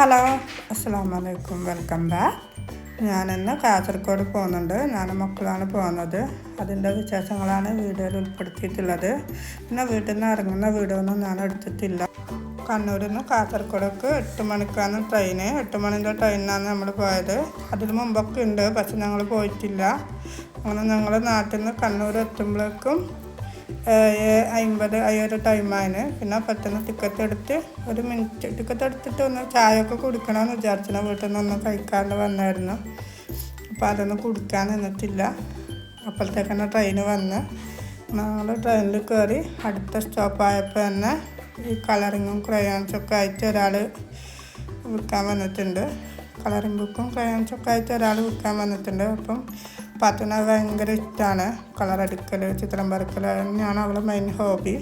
Hello, അസ്സലാമു അലൈക്കും. Welcome back. ഞാനിന്ന് കാസർഗോഡ് പോകുന്നുണ്ട്. ഞാനും മക്കളാണ് പോകുന്നത്. അതിൻ്റെ വിശേഷങ്ങളാണ് വീഡിയോയിൽ ഉൾപ്പെടുത്തിയിട്ടുള്ളത്. പിന്നെ വീട്ടിൽ നിന്ന് ഇറങ്ങുന്ന വീഡിയോ ഒന്നും ഞാൻ എടുത്തിട്ടില്ല. കണ്ണൂരിൽ നിന്ന് കാസർഗോഡേക്ക് 8 മണിക്കാണ് ട്രെയിന്. 8 മണിൻ്റെ ട്രെയിനിനാണ് നമ്മൾ പോയത്. അതിന് മുമ്പൊക്കെ ഉണ്ട്, പക്ഷെ ഞങ്ങൾ പോയിട്ടില്ല. അങ്ങനെ ഞങ്ങൾ നാട്ടിൽ നിന്ന് കണ്ണൂർ എത്തുമ്പോഴേക്കും 7:50 ടൈമായിന്. പിന്നെ പെട്ടെന്ന് ടിക്കറ്റ് എടുത്ത് ടിക്കറ്റ് എടുത്തിട്ട് ഒന്ന് ചായ ഒക്കെ കുടിക്കണമെന്ന് വിചാരിച്ചു. വീട്ടിൽ നിന്നൊന്നും കഴിക്കാണ്ട് വന്നായിരുന്നു. അപ്പോൾ അതൊന്നും കുടിക്കാൻ നിന്നിട്ടില്ല. അപ്പോഴത്തേക്കന്നെ ട്രെയിന് വന്ന് ഞങ്ങൾ ട്രെയിനിൽ കയറി. അടുത്ത സ്റ്റോപ്പായപ്പോൾ തന്നെ ഈ കളറിങ്ങും ക്രയോൺസൊക്കെ ആയിട്ട് ഒരാൾ വിൽക്കാൻ വന്നിട്ടുണ്ട്. കളറിംഗ് ബുക്കും ക്രയോൺസൊക്കെ ആയിട്ട് ഒരാൾ വിൽക്കാൻ വന്നിട്ടുണ്ട്. അപ്പം പാത്തുനെ ഭയങ്കര ഇഷ്ടമാണ് കളറടിക്കൽ, ചിത്രം വരക്കൽ. തന്നെയാണ് അവളെ മെയിൻ ഹോബി.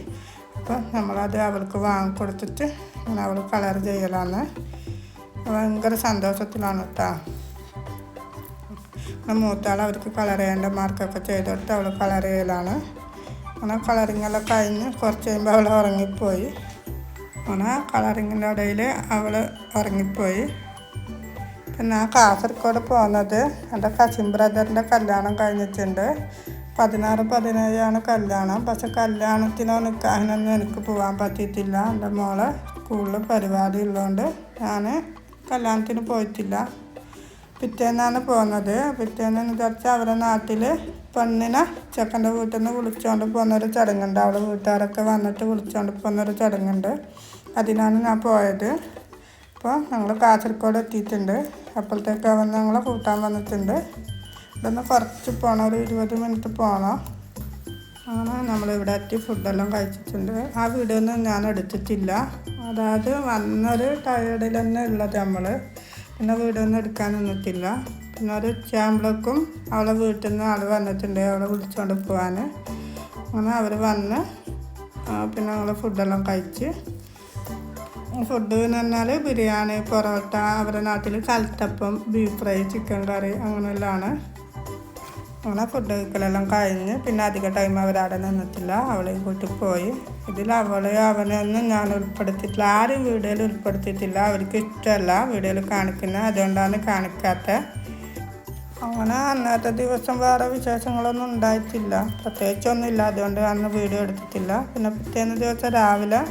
അപ്പം നമ്മളത് അവൾക്ക് വാങ്ങിക്കൊടുത്തിട്ട് അങ്ങനെ അവൾ കളർ ചെയ്യലാണ്. ഭയങ്കര സന്തോഷത്തിലാണ് കേട്ടോ. മൂത്താൾ അവർക്ക് കളർ ചെയ്യേണ്ട മാർക്കൊക്കെ ചെയ്തിട്ട് അവൾ കളർ ചെയ്യലാണ്. അങ്ങനെ കളറിങ്ങെല്ലാം കഴിഞ്ഞ് കുറച്ച് കഴിയുമ്പോൾ അവൾ ഉറങ്ങിപ്പോയി. അങ്ങനെ കളറിങ്ങിൻ്റെ ഇടയിൽ അവൾ ഉറങ്ങിപ്പോയി. പിന്നെ കാസർഗോഡ് പോകുന്നത് എൻ്റെ കസിൻ ബ്രദറിൻ്റെ കല്യാണം കഴിഞ്ഞിട്ടുണ്ട്. 16-17 കല്യാണം. പക്ഷെ കല്യാണത്തിനോ നിക്കാഹിനൊന്നും എനിക്ക് പോകാൻ പറ്റിയിട്ടില്ല. എൻ്റെ മോളെ സ്കൂളിൽ പരിപാടി ഉള്ളതുകൊണ്ട് ഞാൻ കല്യാണത്തിന് പോയിട്ടില്ല. പിറ്റേന്നാണ് പോകുന്നത്. പിറ്റേന്ന് വിചാരിച്ചാൽ അവരുടെ നാട്ടിൽ പെണ്ണിനെ ചെക്കൻ്റെ വീട്ടിൽ നിന്ന് വിളിച്ചുകൊണ്ട് പോകുന്നൊരു ചടങ്ങുണ്ട്. അവളെ വീട്ടുകാരൊക്കെ വന്നിട്ട് വിളിച്ചുകൊണ്ട് പോകുന്നൊരു ചടങ്ങുണ്ട്. അതിനാണ് ഞാൻ പോയത്. അപ്പോൾ ഞങ്ങൾ കാസർഗോഡ് എത്തിയിട്ടുണ്ട്. അപ്പോഴത്തേക്ക് അവൻ ഞങ്ങളെ കൂട്ടാൻ വന്നിട്ടുണ്ട്. ഇവിടുന്ന് കുറച്ച് പോകണം, ഒരു 20 മിനിറ്റ് പോകണം. അങ്ങനെ നമ്മളിവിടെ എത്തി ഫുഡെല്ലാം കഴിച്ചിട്ടുണ്ട്. ആ വീഡിയോ ഒന്നും ഞാൻ എടുത്തിട്ടില്ല. അതായത് വന്നൊരു ടയേർഡിൽ തന്നെ ഉള്ളത് നമ്മൾ. പിന്നെ വീഡിയോ ഒന്നും എടുക്കാൻ നിന്നിട്ടില്ല. പിന്നെ ഒരു ഉച്ചയാകുമ്പോഴേക്കും അവളെ വീട്ടിൽ നിന്ന് ആൾ വന്നിട്ടുണ്ട്, അവളെ വിളിച്ചുകൊണ്ട് പോകാൻ. അങ്ങനെ അവർ വന്ന് പിന്നെ ഞങ്ങൾ ഫുഡെല്ലാം കഴിച്ച്. ഫുഡ് എന്ന് പറഞ്ഞാൽ ബിരിയാണി, പൊറോട്ട, അവരുടെ നാട്ടിൽ കൽത്തപ്പം, ബീഫ് ഫ്രൈ, ചിക്കൻ കറി അങ്ങനെയെല്ലാമാണ്. അങ്ങനെ ഫുഡ് കഴിക്കലെല്ലാം കഴിഞ്ഞ് പിന്നെ അധിക ടൈം അവരവിടെ നിന്നിട്ടില്ല. അവളെയും കൂട്ടി പോയി. ഇതിൽ അവനെയൊന്നും ഞാൻ ഉൾപ്പെടുത്തിയിട്ടില്ല. ആരും വീഡിയോയിൽ ഉൾപ്പെടുത്തിയിട്ടില്ല. അവർക്ക് ഇഷ്ടമല്ല വീഡിയോയിൽ കാണിക്കുന്നത്, അതുകൊണ്ടാണ് കാണിക്കാത്തത്. അങ്ങനെ അന്നത്തെ ദിവസം വേറെ വിശേഷങ്ങളൊന്നും ഉണ്ടായിട്ടില്ല, പ്രത്യേകിച്ചൊന്നുമില്ല. അതുകൊണ്ട് അന്ന് വീഡിയോ എടുത്തിട്ടില്ല. പിന്നെ പിറ്റേന്ന് ദിവസം രാവിലെ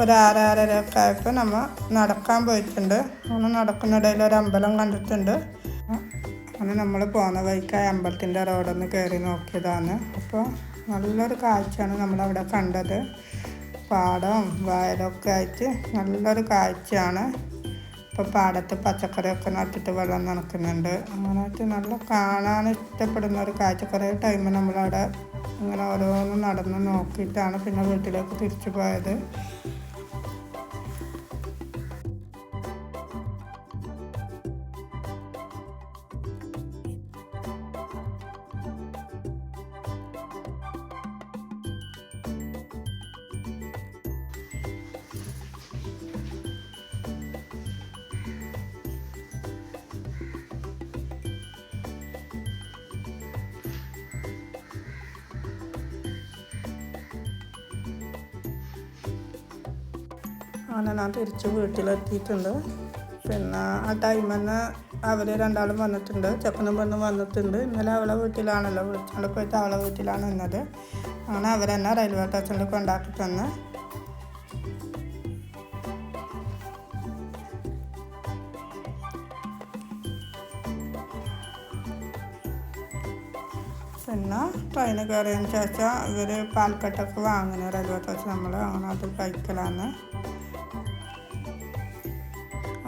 ഒരു 6-6:30 ആയപ്പോൾ നമ്മൾ നടക്കാൻ പോയിട്ടുണ്ട്. അങ്ങനെ നടക്കുന്നിടയിൽ ഒരു അമ്പലം കണ്ടിട്ടുണ്ട്. അങ്ങനെ നമ്മൾ പോകുന്ന വഴിക്ക് അമ്പലത്തിൻ്റെ റോഡൊന്ന് കയറി നോക്കിയതാണ്. അപ്പോൾ നല്ലൊരു കാഴ്ചയാണ് നമ്മളവിടെ കണ്ടത്. പാടവും വയലൊക്കെ ആയിട്ട് നല്ലൊരു കാഴ്ചയാണ്. ഇപ്പോൾ പാടത്ത് പച്ചക്കറിയൊക്കെ നട്ടിട്ട് വെള്ളം നനക്കുന്നുണ്ട്. അങ്ങനെയായിട്ട് നല്ല കാണാൻ ഇഷ്ടപ്പെടുന്ന ഒരു കാഴ്ച. കുറേ ടൈം നമ്മളവിടെ ഇങ്ങനെ ഓരോന്നും നടന്ന് നോക്കിയിട്ടാണ് പിന്നെ വീട്ടിലേക്ക് തിരിച്ചു പോയത്. അങ്ങനെ ഞാൻ തിരിച്ച് വീട്ടിലെത്തിയിട്ടുണ്ട്. പിന്നെ ആ ടൈം തന്നെ അവർ രണ്ടാളും വന്നിട്ടുണ്ട്, ചെക്കനും പെണ്ണും വന്നിട്ടുണ്ട്. ഇന്നലെ അവളെ വീട്ടിലാണല്ലോ, വിളിച്ചുകൊണ്ട് പോയിട്ട് അവളെ വീട്ടിലാണ് നിന്നത്. അങ്ങനെ അവരെന്നെ റെയിൽവേ സ്റ്റേഷനിൽ കൊണ്ടാക്കി തന്ന്. പിന്നെ ട്രെയിന് കയറിയതിന് ശേഷം ഇവർ പാൽക്കട്ടൊക്കെ വാങ്ങുന്നു റെയിൽവേ സ്റ്റേഷൻ. നമ്മൾ അങ്ങനെ അത് കഴിക്കലാണ്.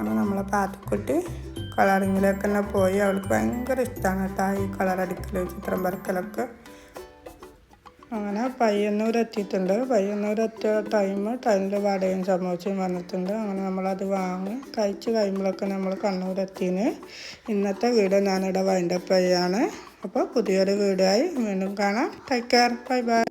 അങ്ങനെ നമ്മളെ പാത്തുക്കുട്ടി കളറിങ്ങിലൊക്കെ തന്നെ പോയി. അവൾക്ക് ഭയങ്കര ഇഷ്ടമാണ് കേട്ടോ ഈ കളറടിക്കൽ, ചിത്രം വരക്കലൊക്കെ. അങ്ങനെ പയ്യന്നൂർ എത്തിയിട്ടുണ്ട്. പയ്യന്നൂർ എത്തിയ ട്രെയിനിൽ വടയും സമോസയും വന്നിട്ടുണ്ട്. അങ്ങനെ നമ്മളത് വാങ്ങി കഴിച്ച് കഴിയുമ്പോഴൊക്കെ നമ്മൾ കണ്ണൂരെത്തിന്. ഇന്നത്തെ വീഡിയോ ഞാനിവിടെ വൈൻഡപ്പ് ചെയ്യാണ്. അപ്പോൾ പുതിയൊരു വീഡിയോ ആയി വീണ്ടും കാണാം. Take care, bye bye.